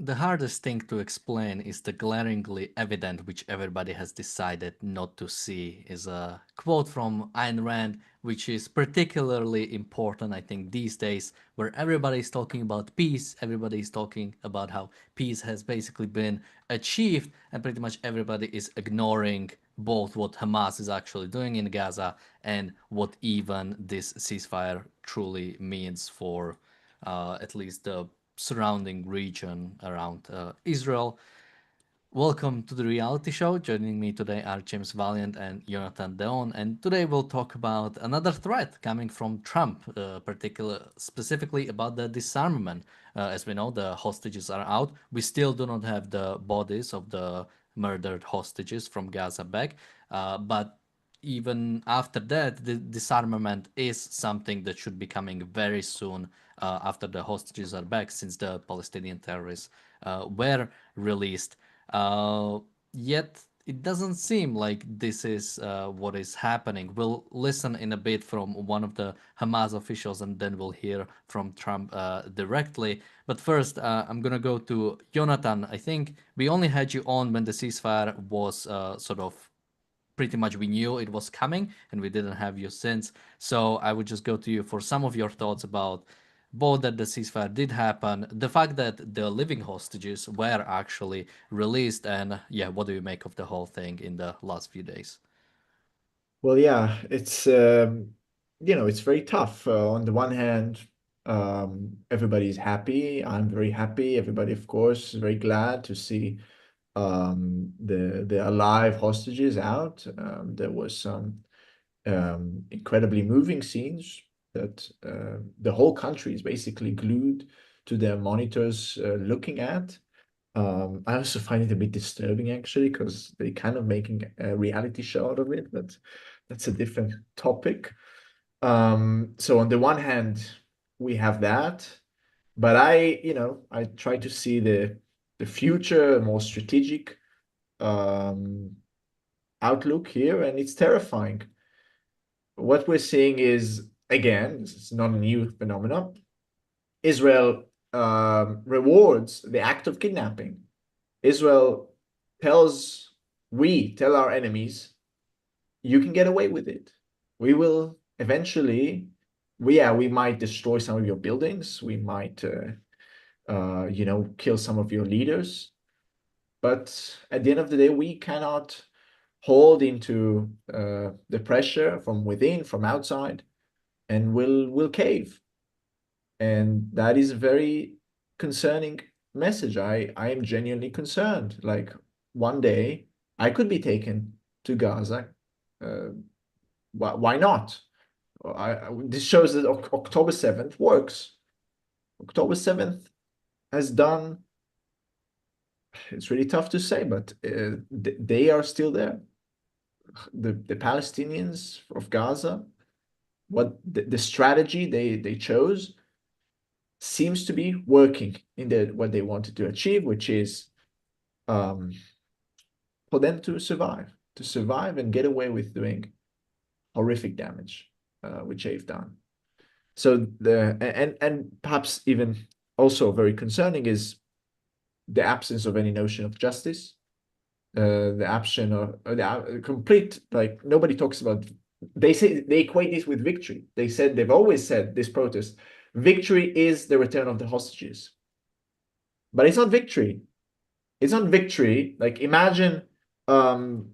The hardest thing to explain is the glaringly evident, which everybody has decided not to see, is a quote from Ayn Rand, which is particularly important, I think, these days, where everybody is talking about peace, everybody is talking about how peace has basically been achieved, and pretty much everybody is ignoring both what Hamas is actually doing in Gaza and what even this ceasefire truly means for at least the surrounding region around Israel. Welcome to the reality show. Joining me today are James Valiant and Jonathan Deon, and today we'll talk about another threat coming from Trump, specifically about the disarmament. As we know, the hostages are out. We still do not have the bodies of the murdered hostages from Gaza back, but even after that, the disarmament is something that should be coming very soon after the hostages are back, since the Palestinian terrorists were released. Uh, Yet it doesn't seem like this is what is happening. We'll listen in a bit from one of the Hamas officials, and then we'll hear from Trump directly. But first, I'm gonna go to Jonathan. I think we only had you on when the ceasefire was sort of pretty much we knew it was coming, and we didn't have you since. So I would just go to you for some of your thoughts about both that the ceasefire did happen, the fact that the living hostages were actually released, and yeah, what do you make of the whole thing in the last few days? Well, yeah, it's very tough. On the one hand, everybody's happy. I'm very happy. Everybody, of course, is very glad to see the alive hostages out. There was some incredibly moving scenes that the whole country is basically glued to their monitors looking at. I also find it a bit disturbing actually because they kind of making a reality show out of it, but that's a different topic. So on the one hand, we have that, but I try to see the future, a more strategic um, outlook here, and it's terrifying. What we're seeing is, again, this is not a new phenomenon. Israel rewards the act of kidnapping. Israel we tell our enemies, you can get away with it. We will eventually, we might destroy some of your buildings. We might, kill some of your leaders. But at the end of the day, we cannot hold into the pressure from within, from outside, and we'll cave. And that is a very concerning message. I am genuinely concerned. Like one day I could be taken to Gaza. Uh, why not? This shows that October 7th works. October 7th has done, it's really tough to say, but they are still there. The Palestinians of Gaza, what the strategy they chose seems to be working in what they wanted to achieve, which is um, for them to survive and get away with doing horrific damage, which they've done. So and perhaps even also very concerning is the absence of any notion of justice, the absence of the complete, like nobody talks about. They say they equate this with victory. They've always said this protest, victory is the return of the hostages, but it's not victory. It's not victory. Like imagine um,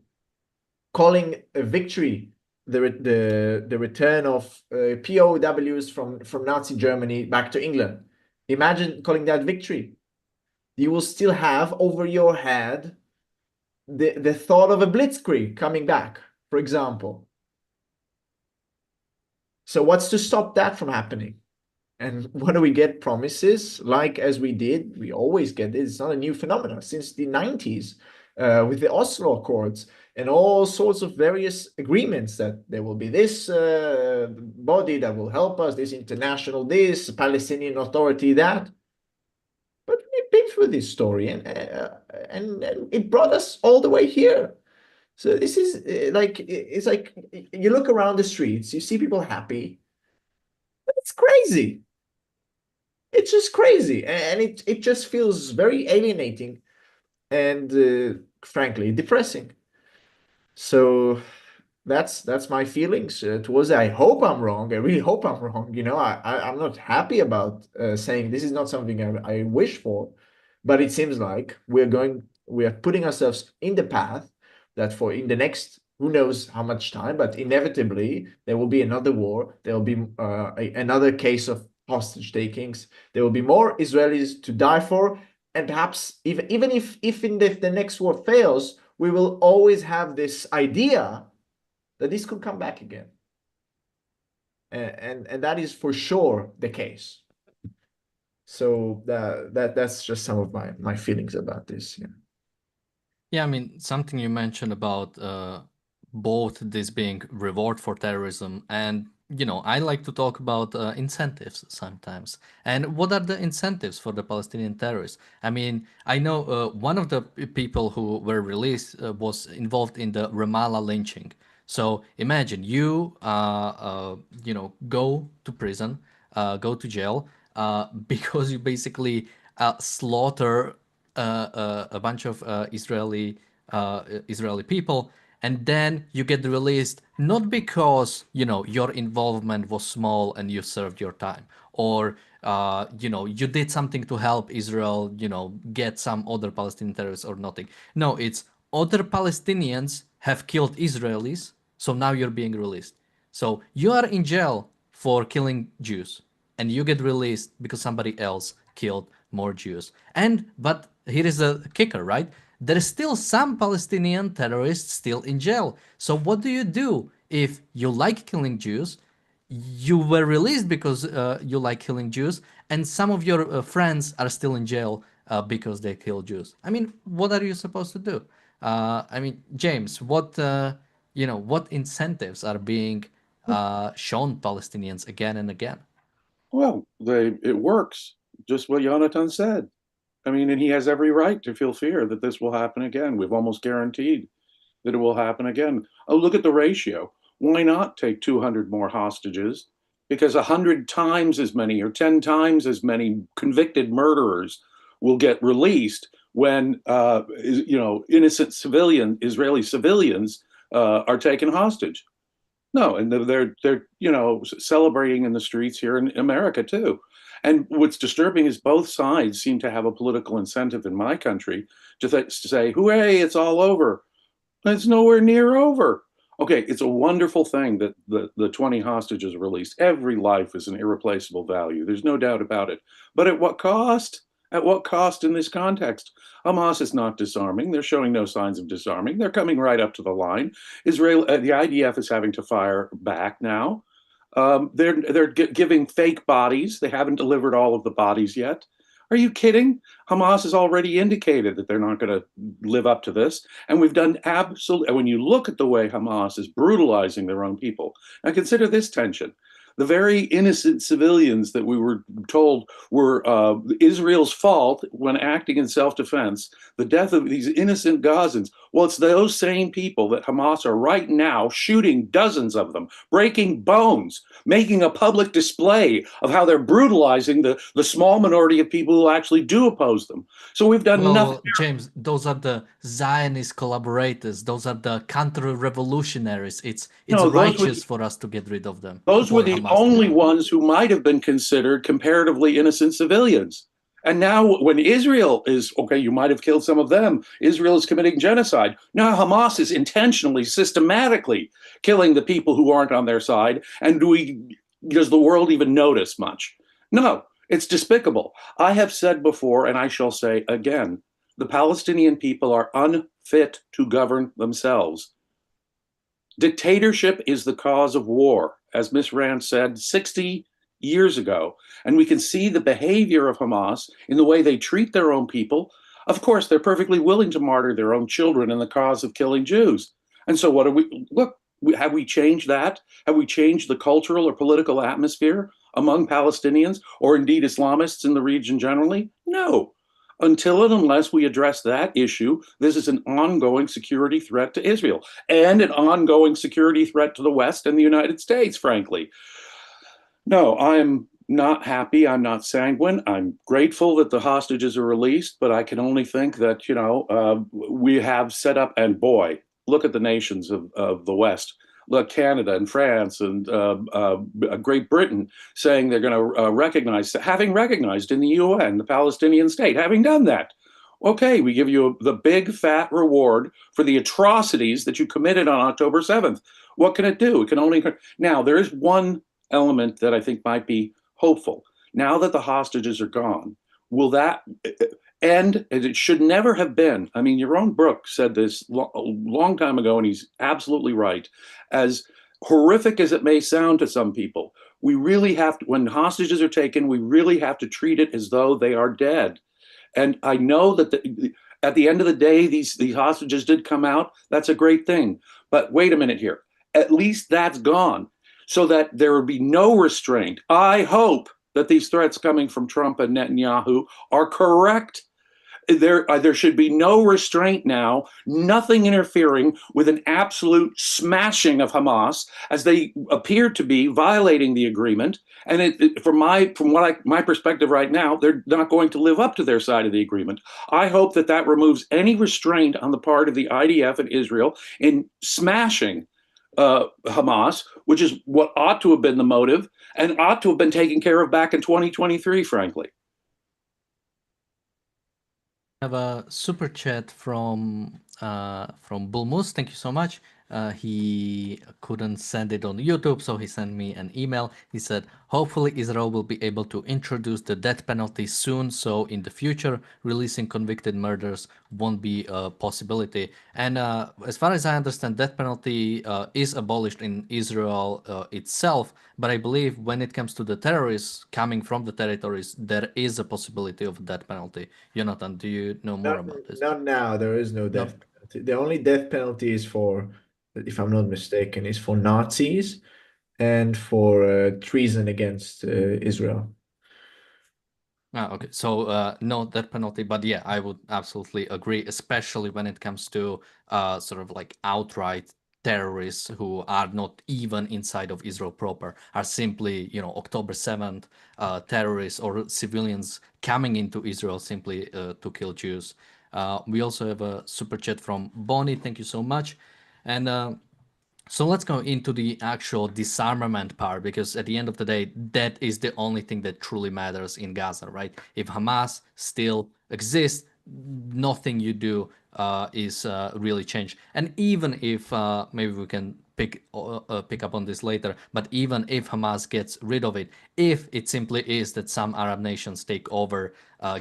calling a victory the return of POWs from Nazi Germany back to England. Imagine calling that victory. You will still have over your head the thought of a blitzkrieg coming back, for example. So what's to stop that from happening? And when do we get promises like as we did? We always get this. It's not a new phenomenon since the 90s with the Oslo Accords and all sorts of various agreements that there will be this body that will help us, this international, this Palestinian Authority, that. But we've been through this story and it brought us all the way here. So this is it's like you look around the streets, you see people happy. It's crazy. It's just crazy, and it just feels very alienating and frankly depressing. So that's my feelings towards it. I hope I'm wrong. I really hope I'm wrong. I'm not happy about saying this is not something I wish for, but it seems like we are putting ourselves in the path that for in the next who knows how much time, but inevitably there will be another war. There will be another case of hostage takings. There will be more Israelis to die for, and perhaps even if in the next war fails, we will always have this idea that this could come back again. And that is for sure the case. So that's just some of my feelings about this. Yeah. Yeah, I mean, something you mentioned about both this being reward for terrorism and, I like to talk about incentives sometimes. And what are the incentives for the Palestinian terrorists? I mean, I know one of the people who were released was involved in the Ramallah lynching. So imagine you, go to prison, go to jail, because you basically slaughter a bunch of Israeli people, and then you get released not because your involvement was small and you served your time, or you did something to help Israel, get some other Palestinian terrorists or nothing. No, it's other Palestinians have killed Israelis, so now you're being released. So you are in jail for killing Jews, and you get released because somebody else killed more Jews. But here is the kicker, right? There is still some Palestinian terrorists still in jail. So what do you do if you like killing Jews? You were released because you like killing Jews, and some of your friends are still in jail because they kill Jews. I mean, what are you supposed to do? I mean, James, what incentives are being shown Palestinians again and again? Well, it works, just what Jonathan said. I mean, and he has every right to feel fear that this will happen again. We've almost guaranteed that it will happen again. Oh, look at the ratio. Why not take 200 more hostages? Because 100 times as many or 10 times as many convicted murderers will get released when innocent Israeli civilians are taken hostage. No, and they're celebrating in the streets here in America too. And what's disturbing is both sides seem to have a political incentive in my country to say, "Hooray, it's all over." It's nowhere near over. Okay, it's a wonderful thing that the 20 hostages are released. Every life is an irreplaceable value. There's no doubt about it. But at what cost? At what cost in this context? Hamas is not disarming. They're showing no signs of disarming. They're coming right up to the line. The IDF is having to fire back now. They're giving fake bodies. They haven't delivered all of the bodies yet. Are you kidding? Hamas has already indicated that they're not going to live up to this. And we've done absolutely, when you look at the way Hamas is brutalizing their own people, now consider this tension. The very innocent civilians that we were told were Israel's fault when acting in self-defense, the death of these innocent Gazans, well, it's those same people that Hamas are right now shooting dozens of them, breaking bones, making a public display of how they're brutalizing the small minority of people who actually do oppose them. So we've done nothing. Well, James, those are the Zionist collaborators. Those are the counter-revolutionaries. It's No, righteous for us to get rid of them, those were for the Hamas to only get rid. ones who might have been considered comparatively innocent civilians. And now, when Israel is okay, you might have killed some of them. Israel is committing genocide. Now, Hamas is intentionally, systematically killing the people who aren't on their side. And does the world even notice much? No, it's despicable. I have said before, and I shall say again, the Palestinian people are unfit to govern themselves. Dictatorship is the cause of war, as Miss Rand said 60 years ago. And we can see the behavior of Hamas in the way they treat their own people. Of course, they're perfectly willing to martyr their own children in the cause of killing Jews. And so, what do we look? Have we changed that? Have we changed the cultural or political atmosphere among Palestinians or indeed Islamists in the region generally? No. Until and unless we address that issue, this is an ongoing security threat to Israel and an ongoing security threat to the West and the United States, frankly. No, not happy. I'm not sanguine. I'm grateful that the hostages are released, but I can only think that, we have set up, and boy, look at the nations of the West. Look, Canada and France and Great Britain saying they're going to recognize, having recognized in the UN the Palestinian state, having done that. Okay, we give you the big fat reward for the atrocities that you committed on October 7th. What can it do? It can only. Now, there is one element that I think might be hopeful. Now that the hostages are gone, will that end? It should never have been. I mean, Yaron Brook said this a long time ago, and he's absolutely right. As horrific as it may sound to some people, we really have to, when hostages are taken, we really have to treat it as though they are dead. And I know that at the end of the day, these hostages did come out. That's a great thing. But wait a minute here. At least that's gone, so that there would be no restraint. I hope that these threats coming from Trump and Netanyahu are correct. There should be no restraint now, nothing interfering with an absolute smashing of Hamas, as they appear to be violating the agreement. And from my perspective right now, they're not going to live up to their side of the agreement. I hope that removes any restraint on the part of the IDF and Israel in smashing Hamas, which is what ought to have been the motive and ought to have been taken care of back in 2023, frankly. Have a super chat from Bulmus. Thank you so much. He couldn't send it on YouTube, so he sent me an email. He said, hopefully Israel will be able to introduce the death penalty soon, so in the future, releasing convicted murderers won't be a possibility. And as far as I understand, death penalty is abolished in Israel itself, but I believe when it comes to the terrorists coming from the territories, there is a possibility of death penalty. Jonathan, do you know more about this? Not now. There is no death penalty. The only death penalty is for, if I'm not mistaken, is for Nazis and for treason against Israel. Okay. So no death penalty, but yeah, I would absolutely agree, especially when it comes to sort of like outright terrorists who are not even inside of Israel proper, are simply, October 7th terrorists or civilians coming into Israel simply to kill Jews. We also have a super chat from Bonnie. Thank you so much. And so let's go into the actual disarmament part, because at the end of the day, that is the only thing that truly matters in Gaza, right? If Hamas still exists, nothing you do is really changed. And even if maybe we can pick up on this later, but even if Hamas gets rid of it, if it simply is that some Arab nations take over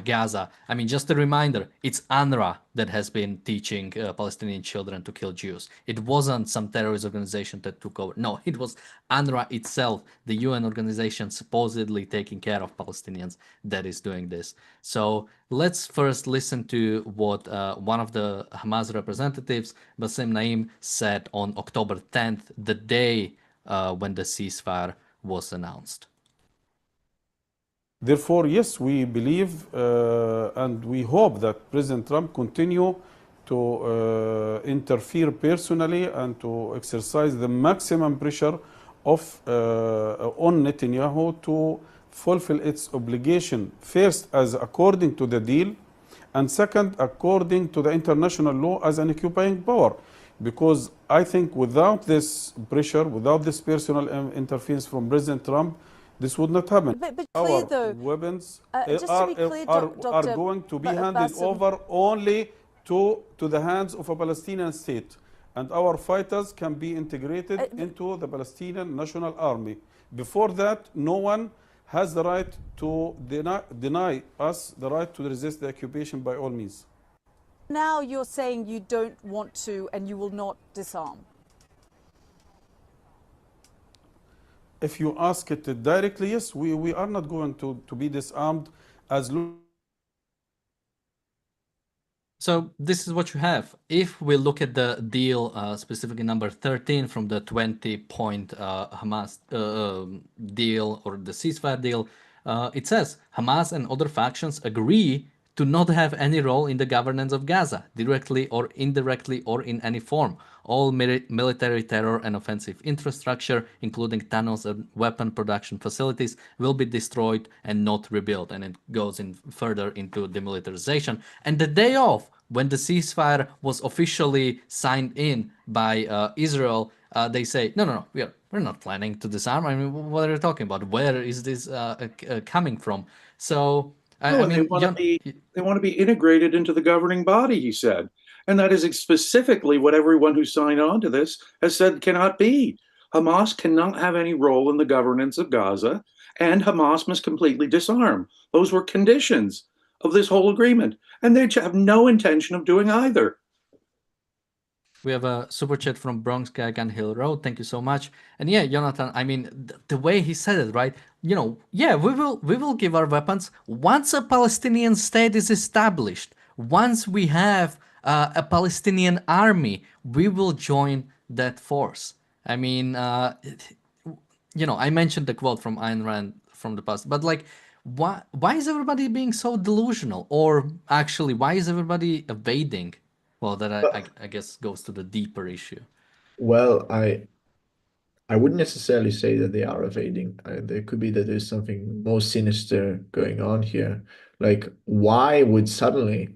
Gaza, I mean, just a reminder, it's UNRWA that has been teaching Palestinian children to kill Jews. It wasn't some terrorist organization that took over. No, it was UNRWA itself, the UN organization supposedly taking care of Palestinians, that is doing this. So let's first listen to what one of the Hamas representatives, Bassem Naim, said on October 10th, the day when the ceasefire was announced. Therefore, yes, we believe and we hope that President Trump continue to interfere personally and to exercise the maximum pressure on Netanyahu to fulfill its obligation, first as according to the deal, and second according to the international law as an occupying power. Because I think without this pressure, without this personal interference from President Trump, this would not happen. But Our clear though, weapons just to be clear, are going to be handed over only to the hands of a Palestinian state. And our fighters can be integrated into the Palestinian National Army. Before that, no one has the right to deny us the right to resist the occupation by all means. Now you're saying you don't want to and you will not disarm. If you ask it directly, yes, we are not going to be disarmed as long. So this is what you have. If we look at the deal, specifically number 13 from the 20-point Hamas deal or the ceasefire deal, it says Hamas and other factions agree to not have any role in the governance of Gaza, directly or indirectly or in any form. All military terror and offensive infrastructure, including tunnels and weapon production facilities, will be destroyed and not rebuilt. And it goes in further into demilitarization. And the day off, when the ceasefire was officially signed in by Israel, they say, no, we're not planning to disarm. I mean, what are you talking about? Where is this coming from? So, No, I and mean, they want to be integrated into the governing body, he said. And that is specifically what everyone who signed on to this has said cannot be. Hamas cannot have any role in the governance of Gaza, and Hamas must completely disarm. Those were conditions of this whole agreement, and they have no intention of doing either. we have a super chat from Bronx Guy Gun Hill Road. Thank you so much. And yeah, Jonathan, I mean, the way he said it, right? You know, yeah, we will give our weapons once a Palestinian state is established. Once we have a Palestinian army, we will join that force. I mean, you know, I mentioned the quote from Ayn Rand from the past, but like, why is everybody being so delusional? Or actually, why is everybody evading? Well, that I guess goes to the deeper issue. Well, I wouldn't necessarily say that they are evading. There could be that there's something more sinister going on here. Like, why would suddenly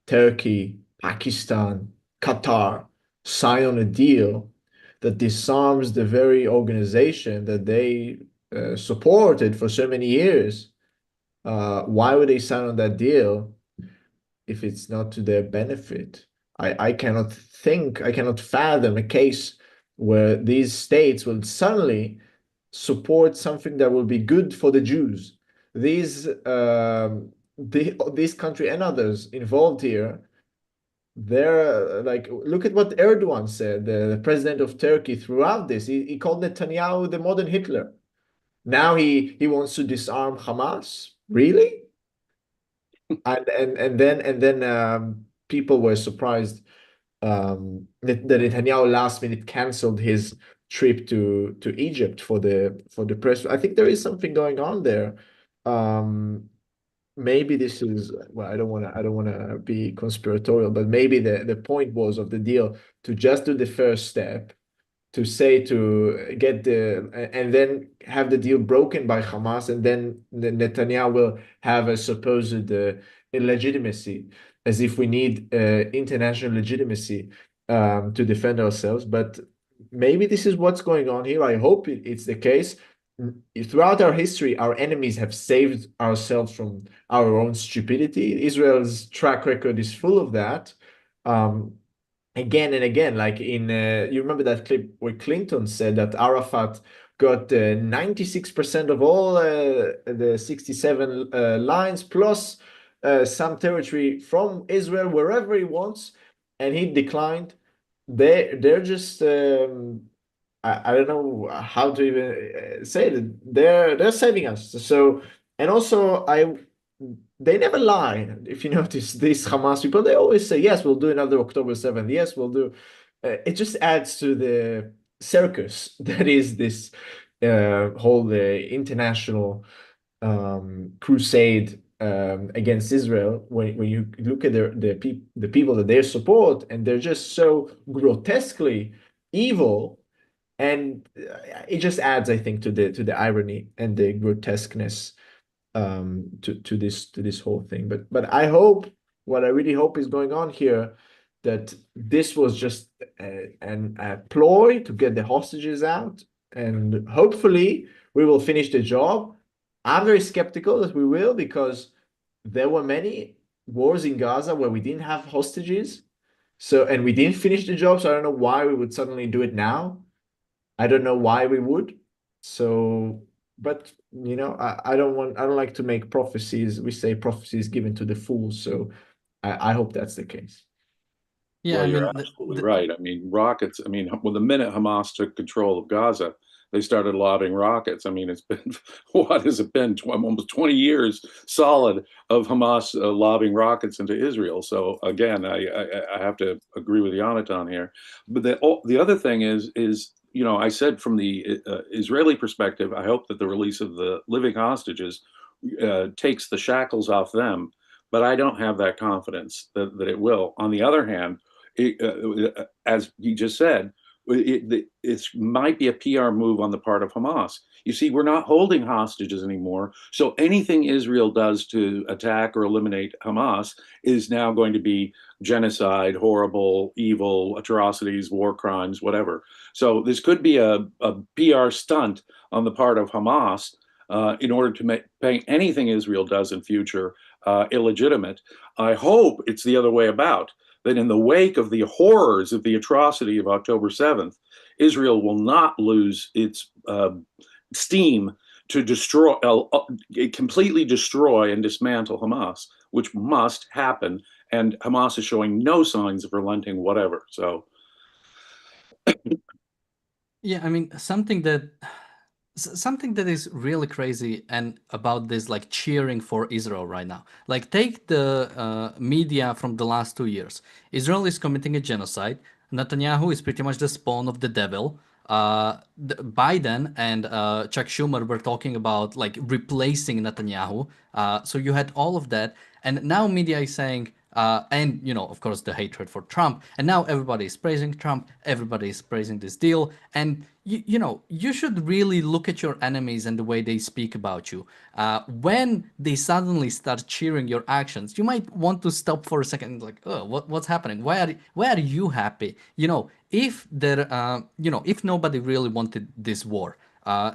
Turkey, Pakistan, Qatar sign on a deal that disarms the very organization that they supported for so many years? Why would they sign on that deal if it's not to their benefit? I cannot I cannot fathom a case where these states will suddenly support something that will be good for the Jews. This country and others involved here, they're like, look at what Erdogan said, the president of Turkey, throughout this. He called Netanyahu the modern Hitler. Now he wants to disarm Hamas. Really? And then people were surprised that Netanyahu last minute canceled his trip to Egypt for the press. I think there is something going on there. Maybe this is, well, I don't want to be conspiratorial, but maybe the point was of the deal to just do the first step, to say, to get and then have the deal broken by Hamas, and then Netanyahu will have a supposed illegitimacy, as if we need international legitimacy to defend ourselves. But maybe this is what's going on here. I hope it's the case. Throughout our history, our enemies have saved ourselves from our own stupidity. Israel's track record is full of that. Again and again, like you remember that clip where Clinton said that Arafat got 96% of all the 67 lines, plus some territory from Israel, wherever he wants, and he declined. They're just I don't know how to even say it. They're saving us. So, and also they never lie. If you notice, these Hamas people, they always say, yes, we'll do another October 7th. Yes, we'll do. It just adds to the circus that is this whole international crusade against Israel. When you look at the people that they support, and they're just so grotesquely evil, and it just adds, I think, to the irony and the grotesqueness to this whole thing. But I hope, what I really hope is going on here, that this was just a ploy to get the hostages out, and hopefully we will finish the job. I'm very skeptical that we will, because there were many wars in Gaza where we didn't have hostages, and we didn't finish the job. So I don't know why we would suddenly do it now. I don't know why we would. So, but you know, I don't like to make prophecies. We say prophecies given to the fools. So I hope that's the case. Yeah, Well, I you're mean, absolutely right. I mean, rockets. I mean, well, the minute Hamas took control of Gaza, they started lobbing rockets. I mean, it's been, what has it been? Almost 20 years solid of Hamas lobbing rockets into Israel. So again, I have to agree with Yonatan here. But the other thing is, you know, I said from the Israeli perspective, I hope that the release of the living hostages takes the shackles off them. but I don't have that confidence that it will. On the other hand, as you just said, it might be a PR move on the part of Hamas. You see, we're not holding hostages anymore. So anything Israel does to attack or eliminate Hamas is now going to be genocide, horrible, evil, atrocities, war crimes, whatever. So this could be a PR stunt on the part of Hamas in order to make anything Israel does in future illegitimate. I hope it's the other way about, that in the wake of the horrors of the atrocity of October 7th, Israel will not lose its steam to destroy, completely destroy and dismantle Hamas, which must happen. And Hamas is showing no signs of relenting, whatever. So, Yeah, I mean, something that is really crazy and about this like cheering for Israel right now. Like take the media from the last 2 years. Israel is committing a genocide. Netanyahu is pretty much the spawn of the devil. Biden and Chuck Schumer were talking about like replacing Netanyahu. So you had all of that, and now media is saying, and you know, of course, the hatred for Trump, and now everybody is praising Trump. Everybody is praising this deal, and you know, you should really look at your enemies and the way they speak about you. When they suddenly start cheering your actions, you might want to stop for a second, like, oh, what's happening? Why are you happy? You know, if there, you know, if nobody really wanted this war,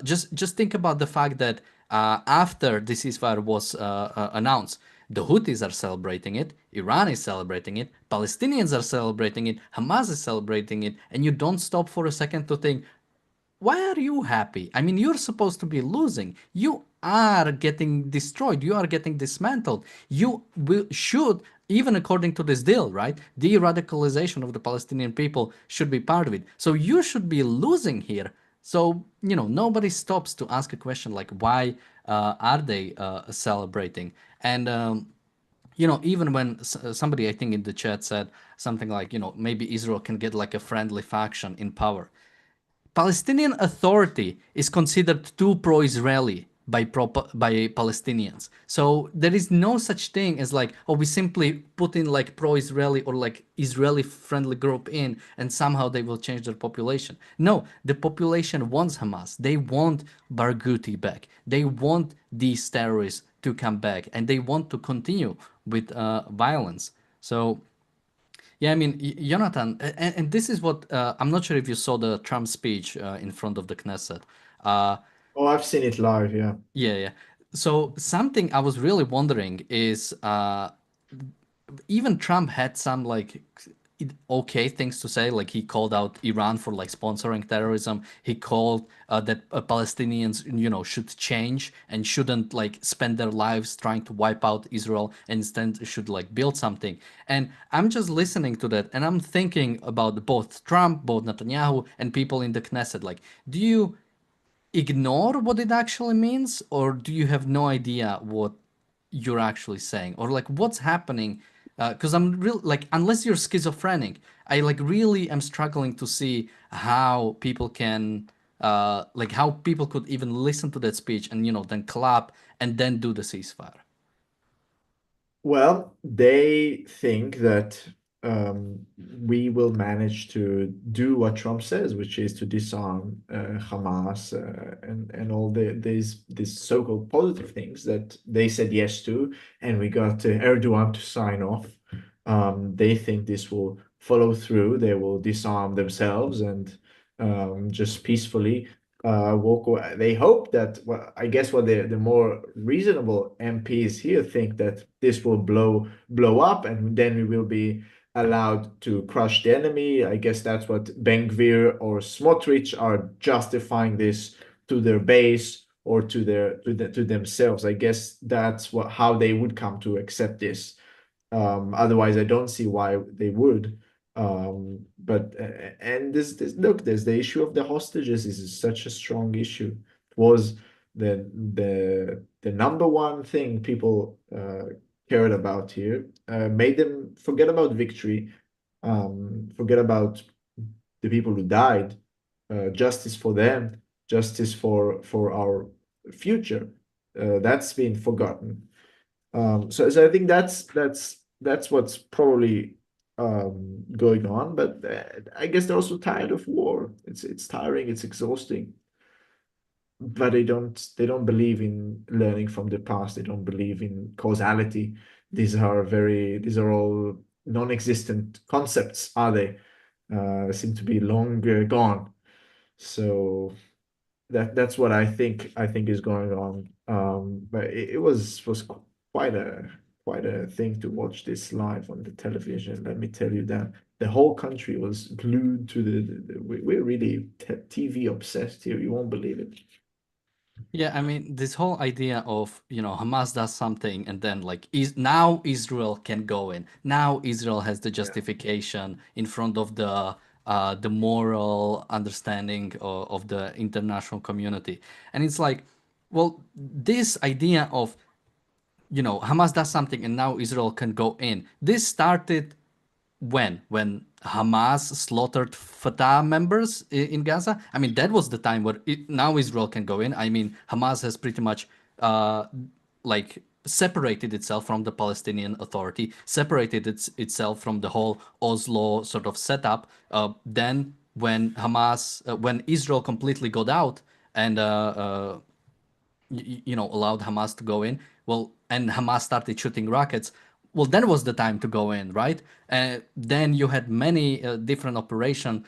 just think about the fact that after the ceasefire was announced, the Houthis are celebrating it, Iran is celebrating it, Palestinians are celebrating it, Hamas is celebrating it, and you don't stop for a second to think, why are you happy? I mean, you're supposed to be losing. You are getting destroyed. You are getting dismantled. Should, even according to this deal, right? De-radicalization of the Palestinian people should be part of it. So you should be losing here. So, you know, nobody stops to ask a question like, why are they celebrating? And, you know, even when somebody, I think in the chat said something like, you know, maybe Israel can get like a friendly faction in power. Palestinian Authority is considered too pro-Israeli by Palestinians. So there is no such thing as like, oh, we simply put in like pro-Israeli or like Israeli-friendly group in, and somehow they will change their population. No, the population wants Hamas. They want Barghouti back. They want these terrorists to come back, and they want to continue with violence. So yeah, I mean, Jonathan, and this is what I'm not sure if you saw the Trump speech in front of the Knesset. Uh, Oh, I've seen it live, yeah. yeah. So something I was really wondering is even Trump had some like okay things to say. Like he called out Iran for like sponsoring terrorism. He called that Palestinians, you know, should change and shouldn't like spend their lives trying to wipe out Israel, and instead should like build something. And I'm just listening to that, and I'm thinking about both Trump, both Netanyahu, and people in the Knesset. Like, do you ignore what it actually means, or do you have no idea what you're actually saying, or like what's happening? Because I'm real like, unless you're schizophrenic, I like really am struggling to see how people can like how people could even listen to that speech and, you know, then clap and then do the ceasefire. Well, they think that we will manage to do what Trump says, which is to disarm Hamas and all these so-called positive things that they said yes to, and we got Erdogan to sign off. They think this will follow through. They will disarm themselves and just peacefully walk away. They hope that, well, I guess what the more reasonable MPs here think that this will blow up, and then we will be allowed to crush the enemy. I guess that's what Ben-Gvir or Smotrich are justifying this to their base or to themselves. I guess that's how they would come to accept this. Otherwise, I don't see why they would. But and this look, there's the issue of the hostages. This is such a strong issue. It was the number one thing people cared about here. Made them forget about victory, forget about the people who died. Justice for them, justice for our future. That's been forgotten. So I think that's what's probably going on. But I guess they're also tired of war. It's tiring. It's exhausting. But they don't believe in learning from the past. They don't believe in causality. These are all non-existent concepts, are they? Seem to be long gone. So that's what I think is going on. But it was quite a thing to watch this live on the television. Let me tell you that the whole country was glued to we're really TV obsessed here. You won't believe it. Yeah, I mean, this whole idea of, Hamas does something and then like now Israel can go in. Now Israel has the justification in front of the moral understanding of the international community. And it's like, well, this idea of, Hamas does something and now Israel can go in. This started when Hamas slaughtered Fatah members in Gaza. I mean, that was the time where now Israel can go in. I mean, Hamas has pretty much like separated itself from the Palestinian Authority, separated itself from the whole Oslo sort of setup. Then when Israel completely got out and allowed Hamas to go in. Well, and Hamas started shooting rockets. Well, then was the time to go in, right? Then you had many different Operation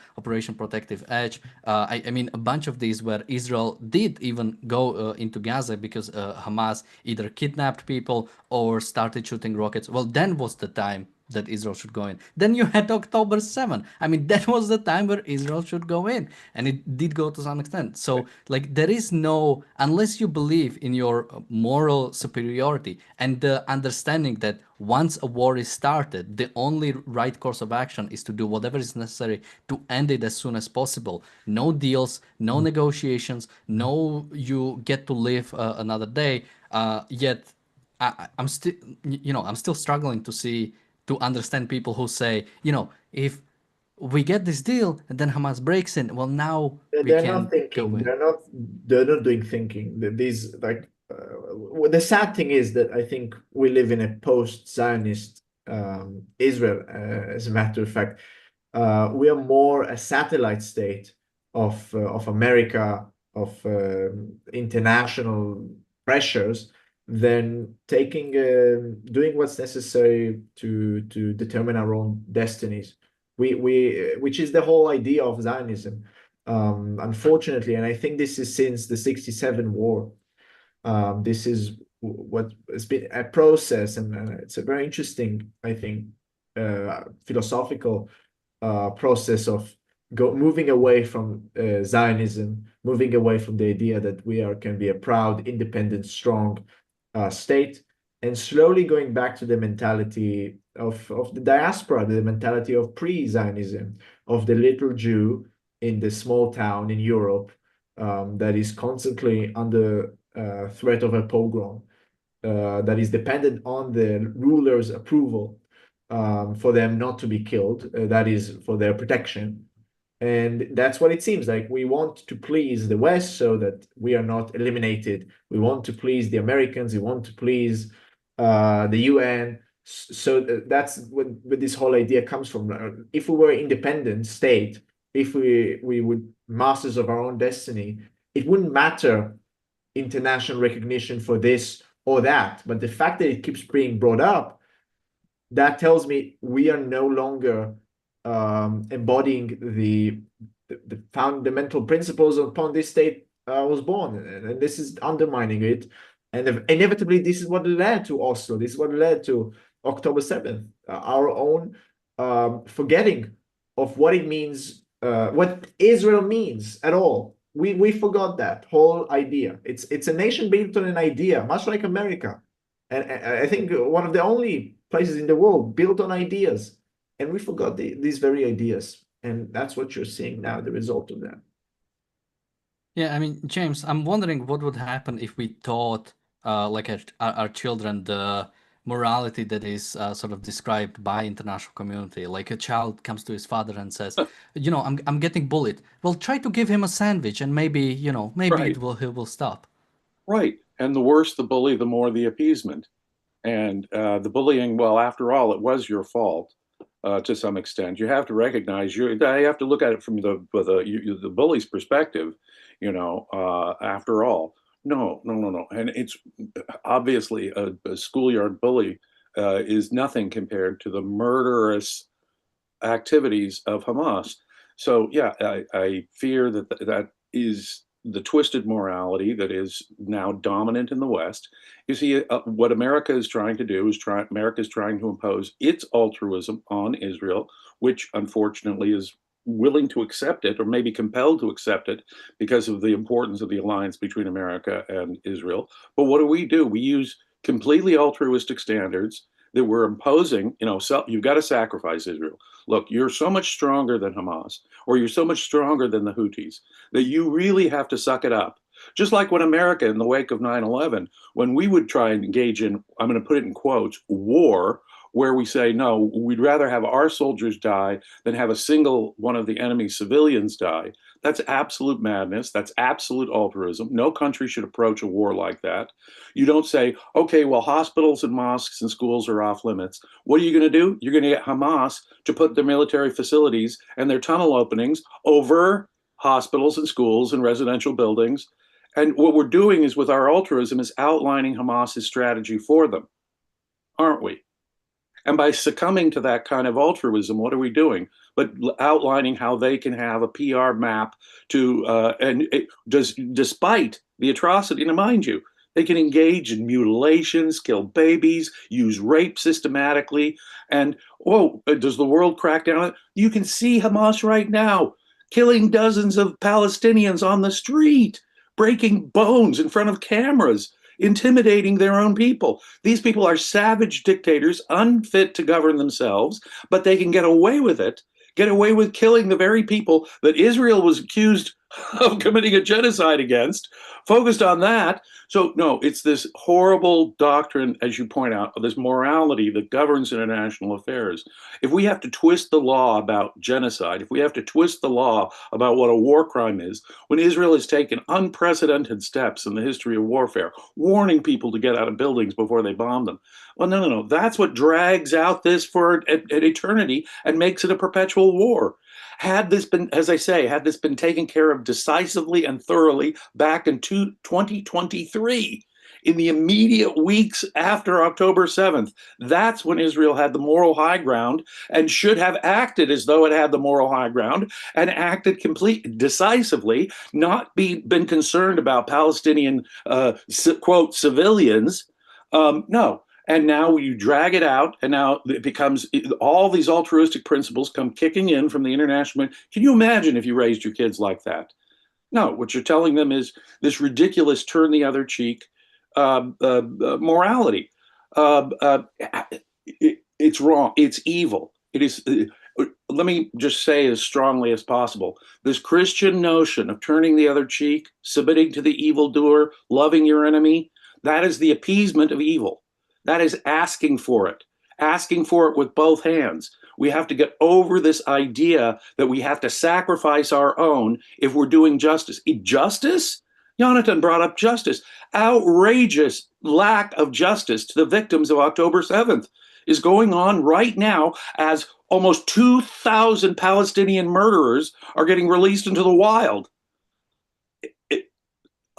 Protective Edge. I mean, a bunch of these where Israel did even go into Gaza because Hamas either kidnapped people or started shooting rockets. Well, then was the time that Israel should go in. Then you had October 7. I mean, that was the time where Israel should go in. And it did go to some extent. So, like, there is no, unless you believe in your moral superiority and the understanding that once a war is started, the only right course of action is to do whatever is necessary to end it as soon as possible. No deals, no negotiations, no you get to live another day. Yet I'm still, I'm still struggling to understand people who say, if we get this deal and then Hamas breaks in, well, now we They're not can go thinking. in. They're not doing thinking. These like the sad thing is that I think we live in a post-Zionist Israel. As a matter of fact, we are more a satellite state of America, of international pressures, than doing what's necessary to determine our own destinies. Which is the whole idea of Zionism, unfortunately, and I think this is since the '67 war. This is what has been a process, and it's a very interesting, I think, philosophical process of moving away from Zionism, moving away from the idea that can be a proud, independent, strong state, and slowly going back to the mentality of the diaspora, the mentality of pre-Zionism, of the little Jew in the small town in Europe that is constantly under threat of a pogrom, that is dependent on the ruler's approval for them not to be killed, that is for their protection. And that's what it seems like. We want to please the West so that we are not eliminated. We want to please the Americans. We want to please the UN. So that's where this whole idea comes from. If we were an independent state, if we would masters of our own destiny, it wouldn't matter international recognition for this or that. But the fact that it keeps being brought up, that tells me we are no longer embodying the fundamental principles upon this state was born, and this is undermining it. And inevitably, this is what led to Oslo. This is what led to October 7th. Our own forgetting of what it means, what Israel means at all. We forgot that whole idea. It's a nation built on an idea, much like America, and I think one of the only places in the world built on ideas. And we forgot these very ideas. And that's what you're seeing now, the result of that. Yeah, I mean, James, I'm wondering what would happen if we taught like our children the morality that is sort of described by international community. Like a child comes to his father and says, I'm getting bullied. Well, try to give him a sandwich and maybe, maybe Right. he will stop. Right. And the worse the bully, the more the appeasement. And the bullying, well, after all, it was your fault to some extent. You have to recognize you have to look at it from the bully's perspective. After all, no. And it's obviously a schoolyard bully is nothing compared to the murderous activities of Hamas. So yeah, I fear that is the twisted morality that is now dominant in the West. You see, what America is trying to do is America is trying to impose its altruism on Israel, which unfortunately is willing to accept it, or maybe compelled to accept it because of the importance of the alliance between America and Israel. But what do? We use completely altruistic standards that we're imposing. You've got to sacrifice Israel. Look, you're so much stronger than Hamas, or you're so much stronger than the Houthis, that you really have to suck it up. Just like when America, in the wake of 9/11, when we would try and engage in, I'm going to put it in quotes, war, where we say, no, we'd rather have our soldiers die than have a single one of the enemy civilians die. That's absolute madness. That's absolute altruism. No country should approach a war like that. You don't say, okay, well, hospitals and mosques and schools are off limits. What are you going to do? You're going to get Hamas to put their military facilities and their tunnel openings over hospitals and schools and residential buildings. And what we're doing is, with our altruism, is outlining Hamas's strategy for them, aren't we? And by succumbing to that kind of altruism, what are we doing? But outlining how they can have a PR map to, despite the atrocity, and mind you, they can engage in mutilations, kill babies, use rape systematically. And, does the world crack down on it? You can see Hamas right now killing dozens of Palestinians on the street, breaking bones in front of cameras, intimidating their own people. These people are savage dictators, unfit to govern themselves, but they can get away with it, get away with killing the very people that Israel was accused of committing a genocide against, focused on that. So no, it's this horrible doctrine, as you point out, of this morality that governs international affairs. If we have to twist the law about genocide, if we have to twist the law about what a war crime is, when Israel has taken unprecedented steps in the history of warfare, warning people to get out of buildings before they bomb them, well, no. That's what drags out this for an eternity and makes it a perpetual war. Had this been, as I say, taken care of decisively and thoroughly back in 2023, in the immediate weeks after October 7th, that's when Israel had the moral high ground and should have acted as though it had the moral high ground, and acted decisively, not been concerned about Palestinian, quote, civilians. No. And now you drag it out, and now it becomes, all these altruistic principles come kicking in from the international. Can you imagine if you raised your kids like that? No, what you're telling them is this ridiculous turn the other cheek morality. It's wrong. It's evil. It is. Let me just say as strongly as possible, this Christian notion of turning the other cheek, submitting to the evildoer, loving your enemy, that is the appeasement of evil. That is asking for it with both hands. We have to get over this idea that we have to sacrifice our own if we're doing justice. Justice? Jonathan brought up justice. Outrageous lack of justice to the victims of October 7th is going on right now, as almost 2,000 Palestinian murderers are getting released into the wild.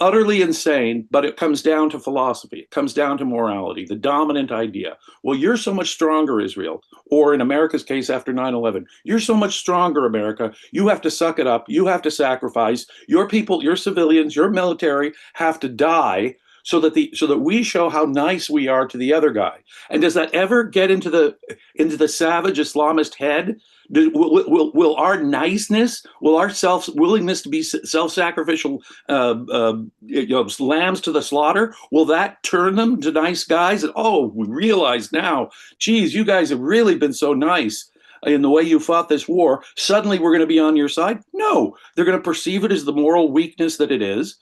Utterly insane, but it comes down to philosophy. It comes down to morality, the dominant idea. Well, you're so much stronger, Israel, or in America's case after 9/11, you're so much stronger, America. You have to suck it up. You have to sacrifice. Your people, your civilians, your military have to die so that we show how nice we are to the other guy. And does that ever get into the savage Islamist head? Will our niceness, will our willingness to be self-sacrificial lambs to the slaughter, will that turn them to nice guys? And we realize now, geez, you guys have really been so nice in the way you fought this war. Suddenly we're going to be on your side? No, they're going to perceive it as the moral weakness that it is,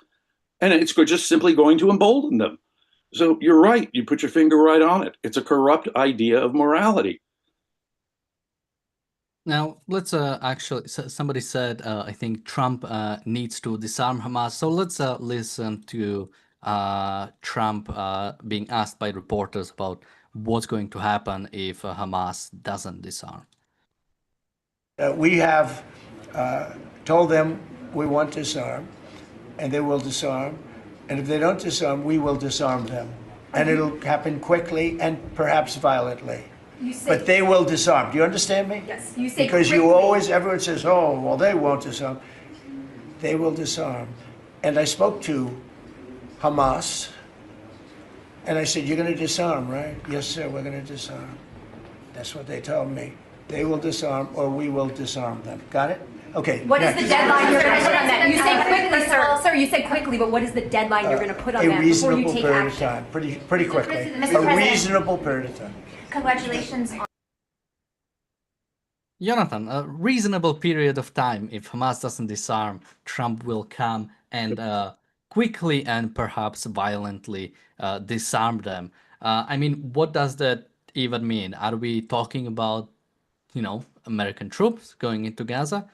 and it's just simply going to embolden them. So you're right. You put your finger right on it. It's a corrupt idea of morality. Now, let's actually, somebody said, I think Trump needs to disarm Hamas. So let's listen to Trump being asked by reporters about what's going to happen if Hamas doesn't disarm. We have told them we want to disarm, and they will disarm. And if they don't disarm, we will disarm them. And it'll happen quickly and perhaps violently. But they will disarm. Do you understand me? Yes, you say Because you quickly. always, everyone says, oh, well, they won't disarm. They will disarm. And I spoke to Hamas, and I said, you're going to disarm, right? Yes, sir, we're going to disarm. That's what they told me. They will disarm, or we will disarm them. Got it? Okay. What is next. the deadline you're going to put on that? You say quickly, sir. Sir, you say quickly, but what is the deadline you're going to put on A that before you reasonable take period of action? time, pretty quickly. Mr. A President. reasonable period of time. Congratulations on Jonathan, a reasonable period of time, if Hamas doesn't disarm, Trump will come and quickly and perhaps violently disarm them. I mean, what does that even mean? Are we talking about, American troops going into Gaza?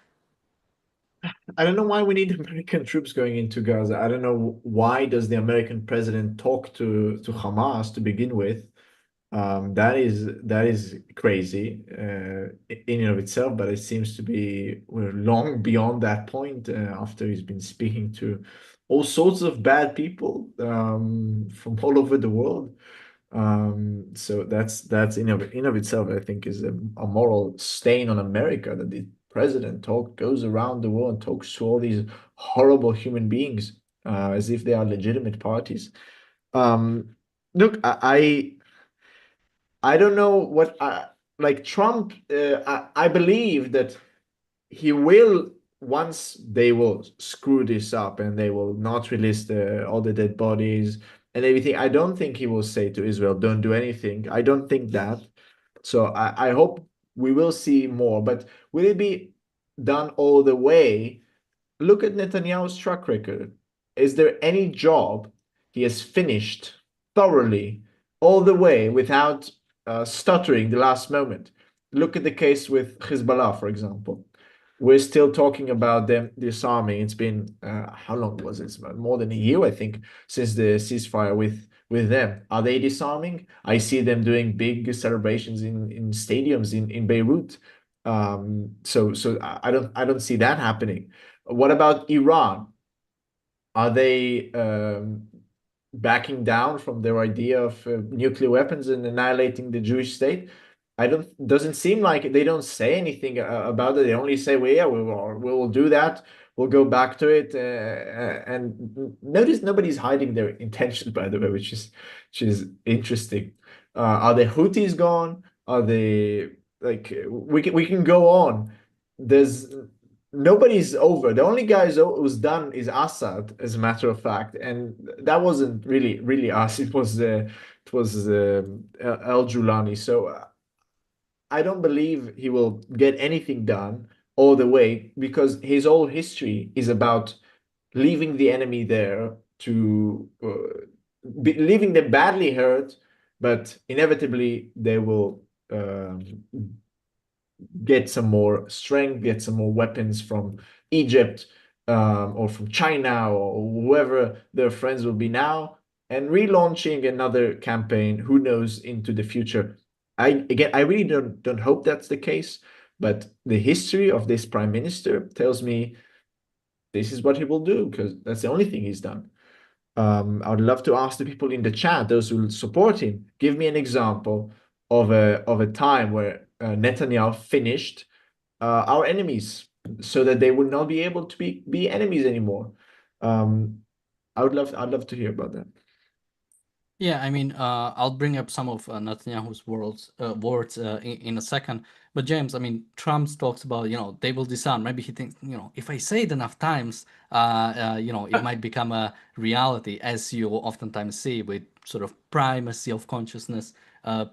I don't know why we need American troops going into Gaza. I don't know why does the American president talk to Hamas to begin with. That is crazy in and of itself, but it seems to be we're long beyond that point after he's been speaking to all sorts of bad people from all over the world. So that's in of itself, I think, is a moral stain on America that the president goes around the world and talks to all these horrible human beings as if they are legitimate parties. Look, I don't know what like Trump. I believe that he will, once they will screw this up and they will not release all the dead bodies and everything. I don't think he will say to Israel, "Don't do anything." I don't think that. So I hope we will see more. But will it be done all the way? Look at Netanyahu's track record. Is there any job he has finished thoroughly all the way without stuttering the last moment? Look at the case with Hezbollah, for example. We're still talking about them disarming. It's been how long was it? More than a year, I think, since the ceasefire with them. Are they disarming? I see them doing big celebrations in stadiums in Beirut. So I don't see that happening. What about Iran? Are they backing down from their idea of nuclear weapons and annihilating the Jewish state? Doesn't seem like they don't say anything about it. They only say, "Well, yeah, we will do that. We'll go back to it." And notice nobody's hiding their intentions, by the way, which is interesting. Are the Houthis gone? Are they like we can go on? There's nobody's over. The only guy who's done is Assad, as a matter of fact, and that wasn't really us. It was El-Julani. So I don't believe he will get anything done all the way because his whole history is about leaving the enemy there to leaving them badly hurt, but inevitably they will get some more strength, get some more weapons from Egypt or from China or whoever their friends will be now, and relaunching another campaign, who knows, into the future. I really don't hope that's the case, but the history of this prime minister tells me this is what he will do because that's the only thing he's done. I'd love to ask the people in the chat, those who support him, give me an example of a time where Netanyahu finished our enemies so that they would not be able to be enemies anymore. I'd love to hear about that. Yeah, I mean, I'll bring up some of Netanyahu's words in a second. But James, I mean, Trump talks about, they will disarm. Maybe he thinks, if I say it enough times, it might become a reality, as you oftentimes see with sort of primacy of consciousness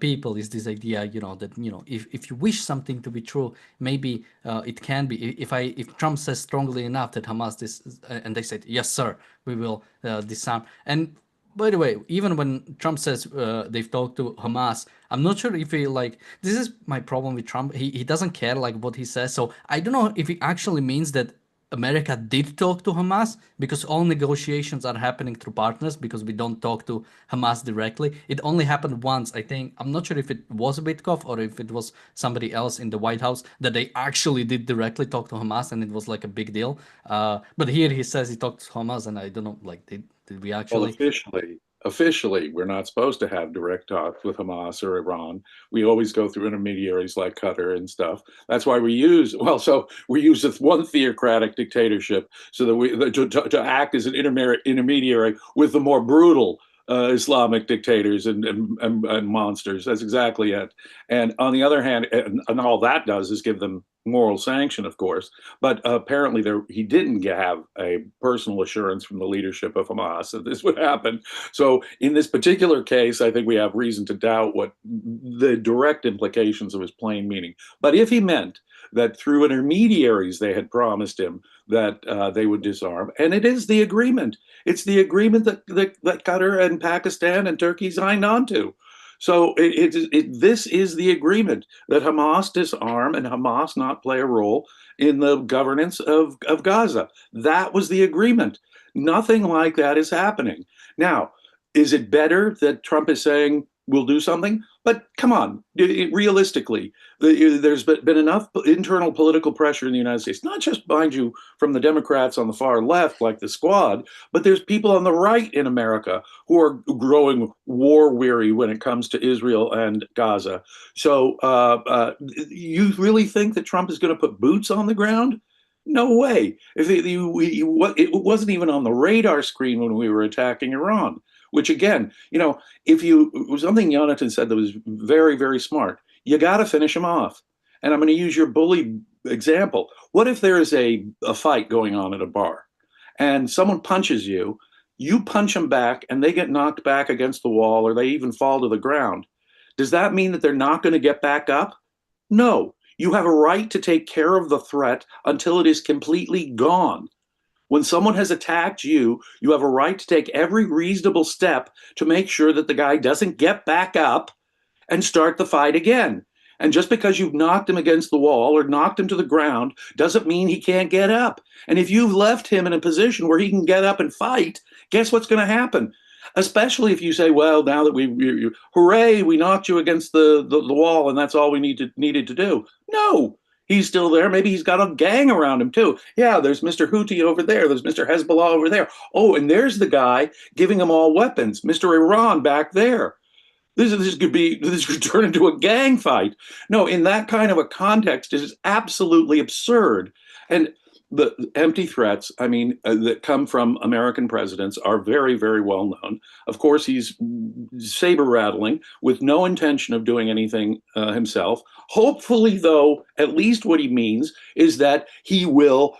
people, is this idea, that, if you wish something to be true, maybe it can be. If Trump says strongly enough that Hamas and they said, yes, sir, we will disarm. And by the way, even when Trump says they've talked to Hamas, I'm not sure if he this is my problem with Trump. He doesn't care what he says. So I don't know if he actually means that America did talk to Hamas, because all negotiations are happening through partners, because we don't talk to Hamas directly. It only happened once, I think. I'm not sure if it was Witkoff or if it was somebody else in the White House, that they actually did directly talk to Hamas, and it was like a big deal. But here he says he talked to Hamas, and I don't know, like, did we Well, actually? officially, we're not supposed to have direct talks with Hamas or Iran. We always go through intermediaries like Qatar and stuff. That's why we use this one theocratic dictatorship so that to act as an intermediary with the more brutal Islamic dictators and monsters. That's exactly it. And on the other hand, and all that does is give them moral sanction, of course. But apparently, he didn't have a personal assurance from the leadership of Hamas that this would happen. So, in this particular case, I think we have reason to doubt what the direct implications of his plain meaning. But if he meant that through intermediaries they had promised him that they would disarm, and it is the agreement. It's the agreement that Qatar and Pakistan and Turkey signed on to. So this is the agreement, that Hamas disarm and Hamas not play a role in the governance of Gaza. That was the agreement. Nothing like that is happening. Now, is it better that Trump is saying we'll do something? But come on, realistically, there's been enough internal political pressure in the United States, not just, mind you, from the Democrats on the far left, like the Squad, but there's people on the right in America who are growing war weary when it comes to Israel and Gaza. So you really think that Trump is going to put boots on the ground? No way. It wasn't even on the radar screen when we were attacking Iran, which again, something Jonathan said that was very, very smart. You got to finish him off. And I'm going to use your bully example. What if there is a fight going on at a bar and someone punches you, you punch them back and they get knocked back against the wall or they even fall to the ground? Does that mean that they're not going to get back up? No. You have a right to take care of the threat until it is completely gone. When someone has attacked you, you have a right to take every reasonable step to make sure that the guy doesn't get back up and start the fight again. And just because you've knocked him against the wall or knocked him to the ground doesn't mean he can't get up. And if you've left him in a position where he can get up and fight, guess what's going to happen? Especially if you say, well, now that hooray, we knocked you against the wall and that's all we needed to do. No, he's still there. Maybe he's got a gang around him too. Yeah, there's Mr. Houthi over there. There's Mr. Hezbollah over there. Oh, and there's the guy giving them all weapons, Mr. Iran back there. This could turn into a gang fight. No, in that kind of a context, it is absolutely absurd. And the empty threats, that come from American presidents are very, very well known. Of course, he's saber rattling with no intention of doing anything himself. Hopefully, though, at least what he means is that he will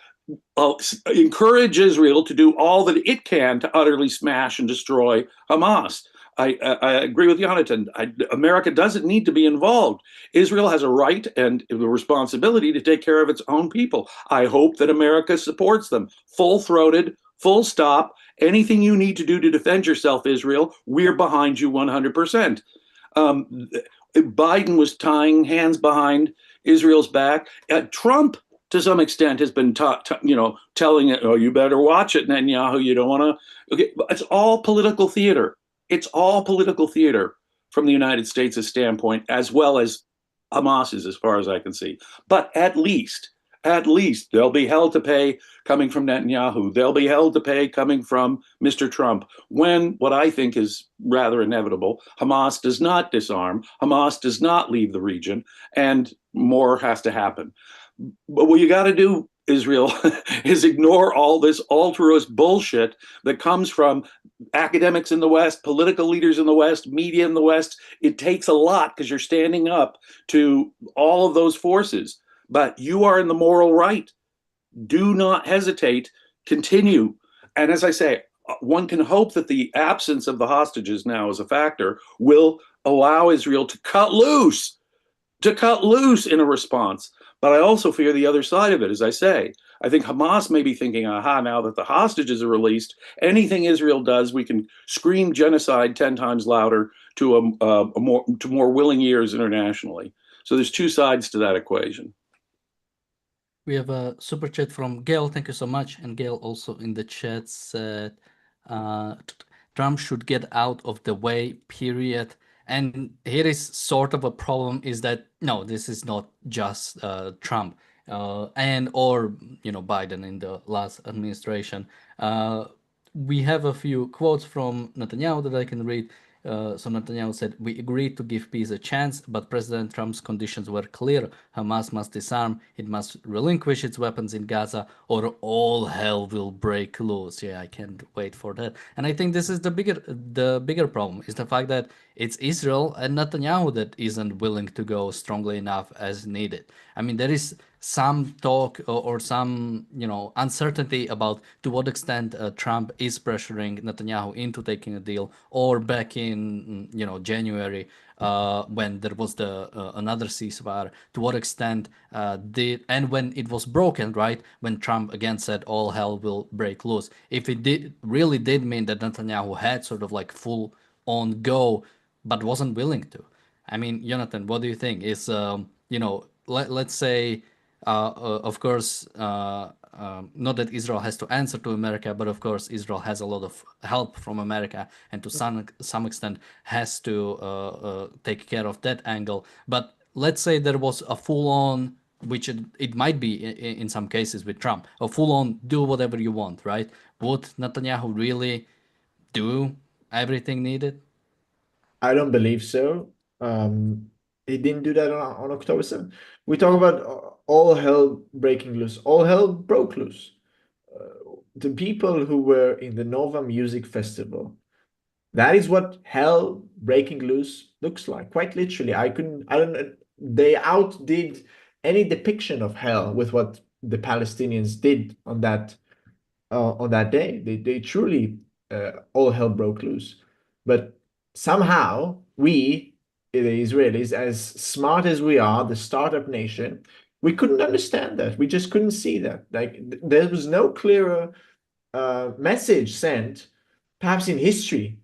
encourage Israel to do all that it can to utterly smash and destroy Hamas. I agree with Jonathan. America doesn't need to be involved. Israel has a right and the responsibility to take care of its own people. I hope that America supports them. Full-throated, full stop. Anything you need to do to defend yourself, Israel, we're behind you 100%. Biden was tying hands behind Israel's back. Trump, to some extent, has been telling it, oh, you better watch it, Netanyahu. You don't want to. Okay, it's all political theater. It's all political theater from the United States' standpoint, as well as Hamas's, as far as I can see. But at least there'll be hell to pay coming from Netanyahu. There'll be hell to pay coming from Mr. Trump when, what I think is rather inevitable, Hamas does not disarm, Hamas does not leave the region, and more has to happen. But what you got to do, Israel, is ignore all this altruist bullshit that comes from academics in the West, political leaders in the West, media in the West. It takes a lot because you're standing up to all of those forces. But you are in the moral right. Do not hesitate. Continue. And as I say, one can hope that the absence of the hostages now as a factor will allow Israel to cut loose in a response. But I also fear the other side of it, as I say. I think Hamas may be thinking, aha, now that the hostages are released, anything Israel does, we can scream genocide 10 times louder to more willing ears internationally. So there's two sides to that equation. We have a super chat from Gail. Thank you so much. And Gail also in the chat said, Trump should get out of the way, period. And here is sort of a problem is that, no, this is not just Trump and or, Biden in the last administration. We have a few quotes from Netanyahu that I can read. So Netanyahu said, "We agreed to give peace a chance, but President Trump's conditions were clear. Hamas must disarm, it must relinquish its weapons in Gaza, or all hell will break loose." Yeah, I can't wait for that. And I think this is the bigger problem is the fact that it's Israel and Netanyahu that isn't willing to go strongly enough as needed. I mean, there is some talk or some uncertainty about to what extent Trump is pressuring Netanyahu into taking a deal, or back in January when there was the another ceasefire, to what extent and when it was broken, right, when Trump again said all hell will break loose, if it really did mean that Netanyahu had sort of like full on go but wasn't willing to. I mean, Jonathan, what do you think? Is let's say, of course, not that Israel has to answer to America, but of course Israel has a lot of help from America, and to some extent has to take care of that angle. But let's say there was a full-on, which it might be in some cases with Trump, a full-on do whatever you want, right? Would Netanyahu really do everything needed? I don't believe so. He didn't do that on October 7th. We talk about all hell breaking loose. All hell broke loose. The people who were in the Nova Music Festival, that is what hell breaking loose looks like. Quite literally. I don't, they outdid any depiction of hell with what the Palestinians did on that day. They truly all hell broke loose. But somehow we, the Israelis, as smart as we are, the startup nation, we couldn't understand that. We just couldn't see that. Like there was no clearer message sent, perhaps in history,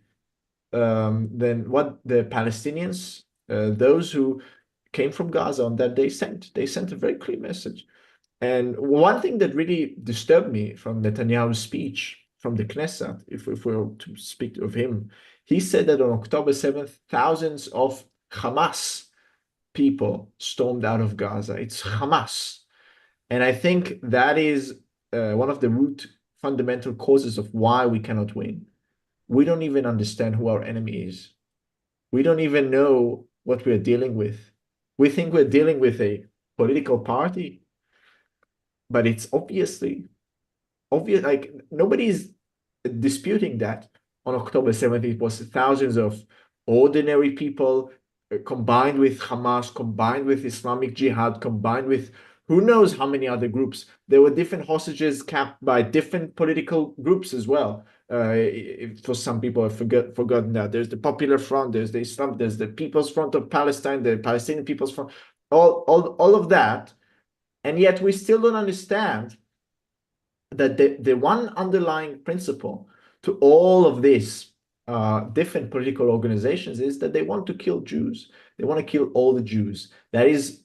than what the Palestinians, those who came from Gaza on that day, sent. They sent a very clear message. And one thing that really disturbed me from Netanyahu's speech from the Knesset, if we were to speak of him, he said that on October 7th, thousands of Hamas people stormed out of Gaza. It's Hamas. And I think that is one of the root fundamental causes of why we cannot win. We don't even understand who our enemy is. We don't even know what we're dealing with. We think we're dealing with a political party, but it's obvious, like nobody's disputing that on October 7th, it was thousands of ordinary people combined with Hamas, combined with Islamic Jihad, combined with who knows how many other groups. There were different hostages capped by different political groups as well. For some people, I've forgotten that. There's the Popular Front, there's the Islam, there's the People's Front of Palestine, the Palestinian People's Front, all of that. And yet we still don't understand that the one underlying principle to all of these different political organizations is that they want to kill Jews. They want to kill all the Jews. That is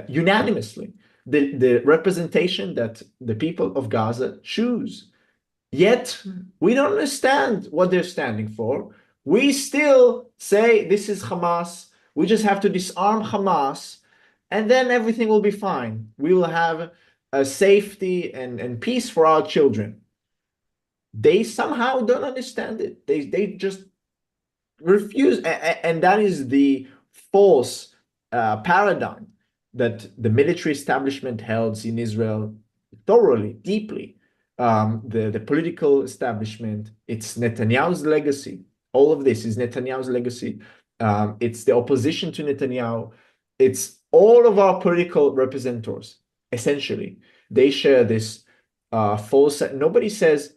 unanimously the representation that the people of Gaza choose. Yet we don't understand what they're standing for. We still say this is Hamas. We just have to disarm Hamas, and then everything will be fine. We will have a safety and peace for our children. They somehow don't understand it. They just refuse, and that is the false paradigm that the military establishment held in Israel thoroughly, deeply. The political establishment, it's Netanyahu's legacy. All of this is Netanyahu's legacy. It's the opposition to Netanyahu. It's all of our political representatives, essentially. They share this false. Nobody says,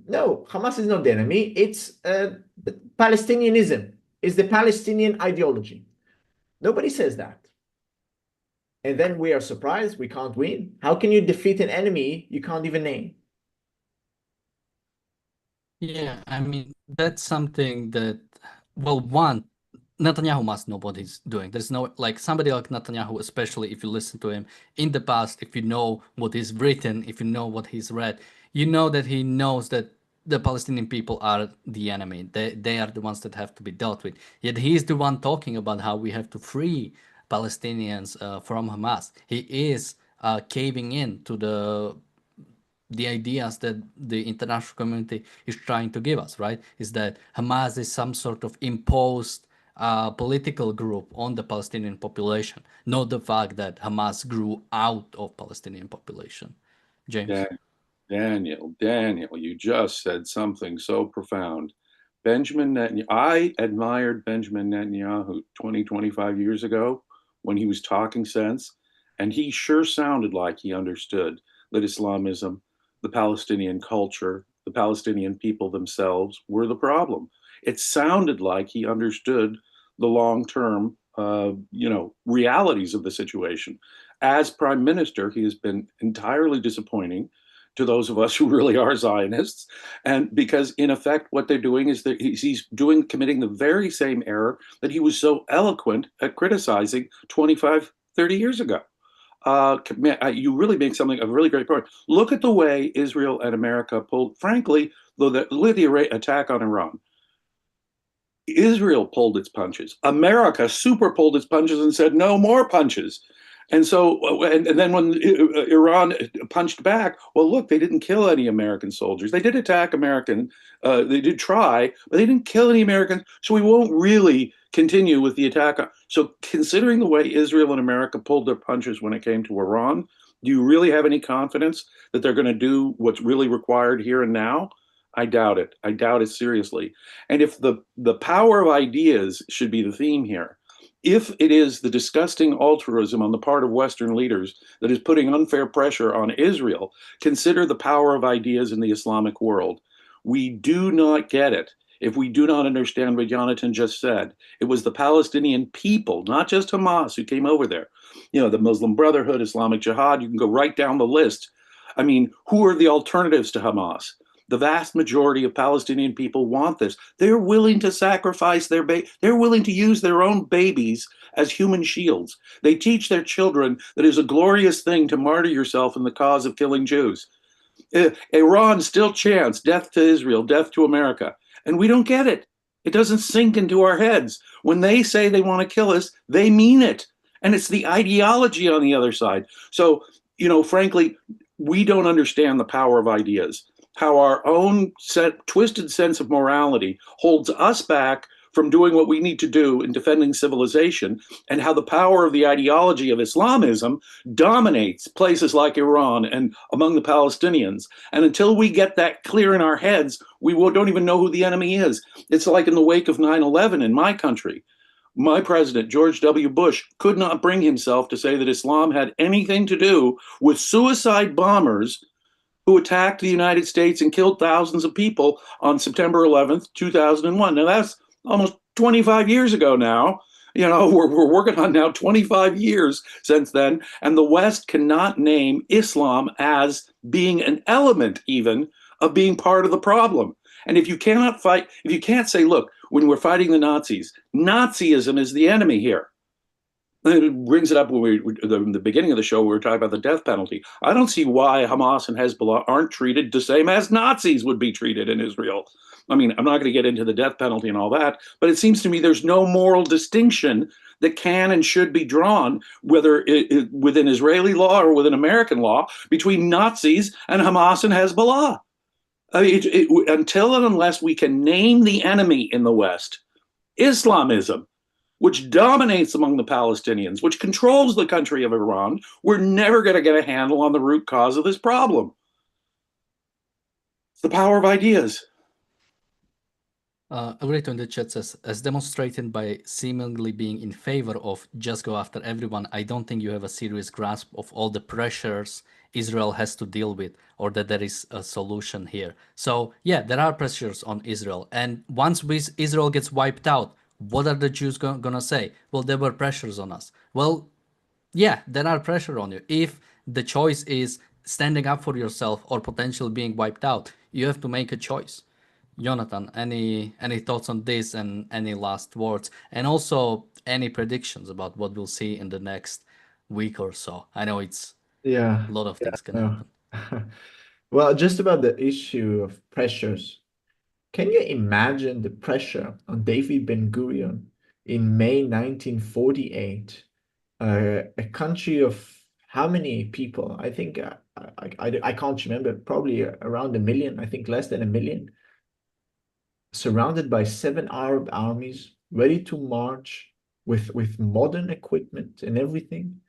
no, Hamas is not the enemy. It's Palestinianism. It's the Palestinian ideology. Nobody says that. And then we are surprised we can't win. How can you defeat an enemy you can't even name? Yeah, I mean, that's something that, well, one, Netanyahu must know what he's doing. There's no, like, somebody like Netanyahu, especially if you listen to him in the past, if you know what he's written, if you know what he's read, you know that he knows that the Palestinian people are the enemy. They are the ones that have to be dealt with. Yet he's the one talking about how we have to free Palestinians from Hamas. He is caving in to the ideas that the international community is trying to give us, right? Is that Hamas is some sort of imposed political group on the Palestinian population, not the fact that Hamas grew out of Palestinian population. James? Daniel, you just said something so profound. Benjamin Netanyahu, I admired Benjamin Netanyahu 20, 25 years ago when he was talking sense, and he sure sounded like he understood that Islamism, the Palestinian culture, the Palestinian people themselves were the problem. It sounded like he understood the long-term, realities of the situation. As prime minister, he has been entirely disappointing to those of us who really are Zionists. And because in effect, what they're doing is that he's committing the very same error that he was so eloquent at criticizing 25, 30 years ago. You really make something a really great point. Look at the way Israel and America pulled, frankly, look at the attack on Iran. Israel pulled its punches. America super pulled its punches and said, no more punches. And so, and then when Iran punched back, well, look, they didn't kill any American soldiers. They did attack they did try, but they didn't kill any Americans. So we won't really continue with the attack. So considering the way Israel and America pulled their punches when it came to Iran, do you really have any confidence that they're going to do what's really required here and now? I doubt it. I doubt it seriously. And if the power of ideas should be the theme here, if it is the disgusting altruism on the part of Western leaders that is putting unfair pressure on Israel, consider the power of ideas in the Islamic world. We do not get it if we do not understand what Jonathan just said. It was the Palestinian people, not just Hamas, who came over there. You know, the Muslim Brotherhood, Islamic Jihad, you can go right down the list. I mean, who are the alternatives to Hamas? The vast majority of Palestinian people want this. They're willing to sacrifice they're willing to use their own babies as human shields. They teach their children that it is a glorious thing to martyr yourself in the cause of killing Jews. Iran still chants death to Israel, death to America. And we don't get it. It doesn't sink into our heads. When they say they want to kill us, they mean it. And it's the ideology on the other side. So, frankly, we don't understand the power of ideas. How our own twisted sense of morality holds us back from doing what we need to do in defending civilization, and how the power of the ideology of Islamism dominates places like Iran and among the Palestinians. And until we get that clear in our heads, we don't even know who the enemy is. It's like in the wake of 9/11 in my country. My president, George W. Bush, could not bring himself to say that Islam had anything to do with suicide bombers who attacked the United States and killed thousands of people on September 11th, 2001. Now, that's almost 25 years ago now. We're working on now 25 years since then, and the West cannot name Islam as being an element even of being part of the problem. And if you can't say, look, when we're fighting the Nazis, Nazism is the enemy here. It brings it up when in the beginning of the show, we were talking about the death penalty. I don't see why Hamas and Hezbollah aren't treated the same as Nazis would be treated in Israel. I mean, I'm not going to get into the death penalty and all that, but it seems to me there's no moral distinction that can and should be drawn, whether within Israeli law or within American law, between Nazis and Hamas and Hezbollah. I mean, until and unless we can name the enemy in the West, Islamism, which dominates among the Palestinians, which controls the country of Iran, we're never going to get a handle on the root cause of this problem. It's the power of ideas. Agree in the chat says, as demonstrated by seemingly being in favor of just go after everyone, I don't think you have a serious grasp of all the pressures Israel has to deal with, or that there is a solution here. So yeah, there are pressures on Israel. And once Israel gets wiped out, what are the Jews gonna say? Well, there were pressures on us. Well, yeah, there are pressure on you. If the choice is standing up for yourself or potentially being wiped out, you have to make a choice. Jonathan, any thoughts on this and any last words? And also any predictions about what we'll see in the next week or so? I know it's Yeah. a lot of things can no. happen. Well, just about the issue of pressures. Can you imagine the pressure on David Ben-Gurion in May 1948? A country of how many people? I think I can't remember. Probably around 1 million. I think less than 1 million. Surrounded by 7 Arab armies, ready to march with modern equipment and everything.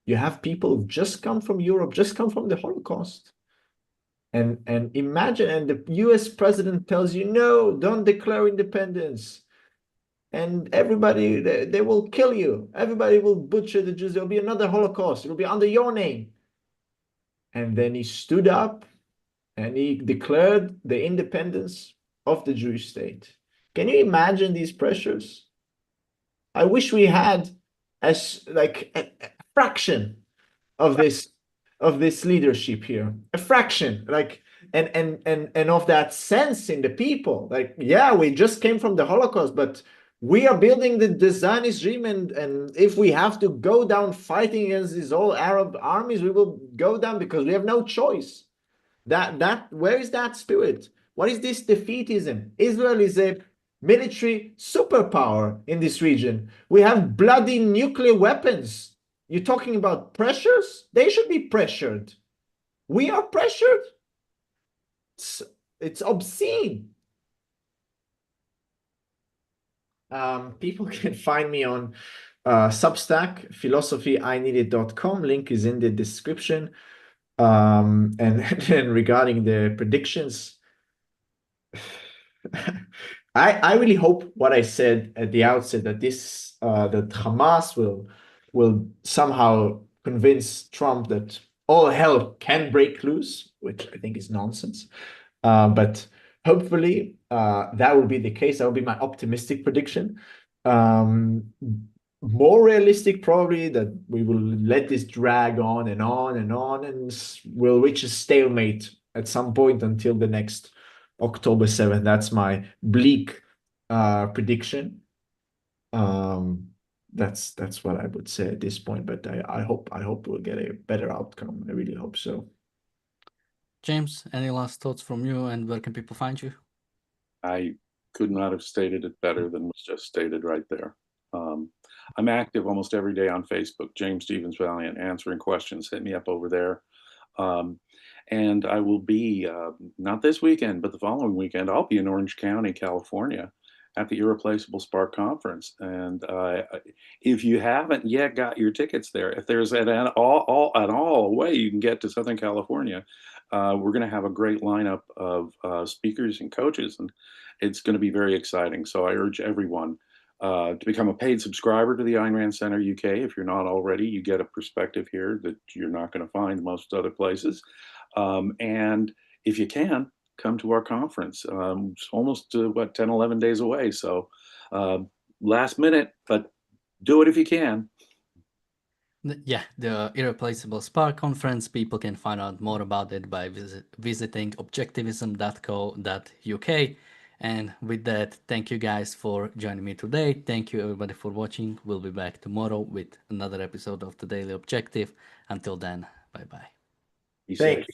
You have people who've just come from Europe, just come from the Holocaust. And imagine, and the US president tells you, no, don't declare independence. And everybody, they will kill you. Everybody will butcher the Jews. There'll be another Holocaust. It'll be under your name. And then he stood up and he declared the independence of the Jewish state. Can you imagine these pressures? I wish we had as like a fraction of this leadership here, a fraction, like and of that sense in the people. Like, yeah, we just came from the Holocaust, but we are building the Zionist dream, and if we have to go down fighting against these all Arab armies, we will go down because we have no choice. Where is that spirit? What is this defeatism? Israel is a military superpower in this region. We have bloody nuclear weapons. You're talking about pressures? They should be pressured. We are pressured. It's obscene. People can find me on Substack, philosophyIneeded.com. Link is in the description. And regarding the predictions, I really hope what I said at the outset, that that Hamas will somehow convince Trump that all hell can break loose, which I think is nonsense. But hopefully that will be the case. That will be my optimistic prediction. More realistic, probably, that we will let this drag on and on and on, and we'll reach a stalemate at some point until the next October 7th. That's my bleak prediction. That's what I would say at this point, but I hope we'll get a better outcome. I really hope so. James, any last thoughts from you, and where can people find you? I could not have stated it better than was just stated right there. I'm active almost every day on Facebook, James Stevens Valiant, answering questions. Hit me up over there. And I will be, not this weekend, but the following weekend, I'll be in Orange County, California at the Irreplaceable Spark Conference. And if you haven't yet got your tickets there, if there's at all a way you can get to Southern California, we're going to have a great lineup of speakers and coaches, and it's going to be very exciting. So I urge everyone to become a paid subscriber to the Ayn Rand Center UK. If you're not already, you get a perspective here that you're not going to find most other places. And if you can, come to our conference. It's almost 10, 11 days away. So last minute, but do it if you can. Yeah, the Irreplaceable Spark Conference. People can find out more about it by visiting objectivism.co.uk. And with that, thank you guys for joining me today. Thank you everybody for watching. We'll be back tomorrow with another episode of the Daily Objective. Until then, bye-bye. Be safe.